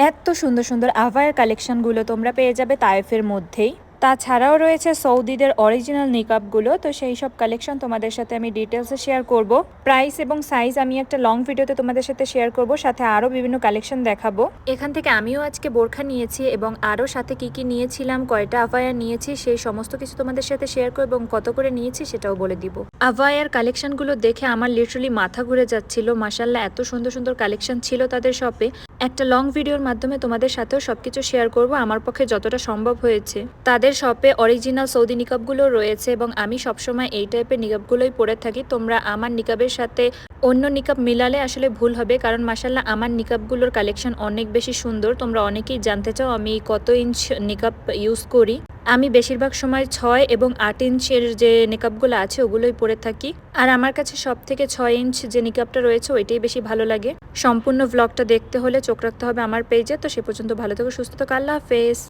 এত সুন্দর সুন্দর আভায়ার কালেকশনগুলো তোমরা পেয়ে যাবে তায়েফের মধ্যেই। তাছাড়াও রয়েছে সৌদিদের অরিজিনাল নিকাবগুলো, তো সেই সব কালেকশন তোমাদের সাথে আমি ডিটেলসে শেয়ার করব। প্রাইস এবং সাইজ আমি একটা লং ভিডিওতে তোমাদের সাথে শেয়ার করব, সাথে আরও বিভিন্ন কালেকশন দেখাবো। এখান থেকে আমিও আজকে বোরখা নিয়েছি এবং আরও সাথে কি কি নিয়েছিলাম, কয়টা আভায়া নিয়েছি, সেই সমস্ত কিছু তোমাদের সাথে শেয়ার করবো এবং কত করে নিয়েছি সেটাও বলে দিব। আভায়ার কালেকশনগুলো দেখে আমার লিটারালি মাথা ঘুরে যাচ্ছিল। মাশাল্লাহ, এত সুন্দর সুন্দর কালেকশন ছিল তাদের শপে। একটা লং ভিডিওর মাধ্যমে তোমাদের সাথেও সবকিছু শেয়ার করব আমার পক্ষে যতটা সম্ভব হয়েছে। তাদের শপে অরিজিনাল সৌদি নিকাবগুলো রয়েছে এবং আমি সবসময় এই টাইপের নিকাবগুলোই পরে থাকি। তোমরা আমার নিকাবের সাথে অন্য নিকাব মিলালে আসলে ভুল হবে, কারণ মাশাল্লাহ আমার নিকাবগুলোর কালেকশন অনেক বেশি সুন্দর। তোমরা অনেকেই জানতে চাও আমি কত ইঞ্চ নিকাব ইউজ করি। আমি বেশিরভাগ সময় 6 এবং 8 ইঞ্চের যে নিকাবগুলো আছে ওগুলোই পরে থাকি। আর আমার কাছে সব থেকে 6 ইঞ্চ যে নিকাবটা রয়েছে ওইটাই বেশি ভালো লাগে। সম্পূর্ণ ভ্লগটা দেখতে হলে চোখ রাখতে হবে আমার পেজে। তো সে পর্যন্ত ভালো থেকো, সুস্থ থাকো, আল্লাহ হাফেজ।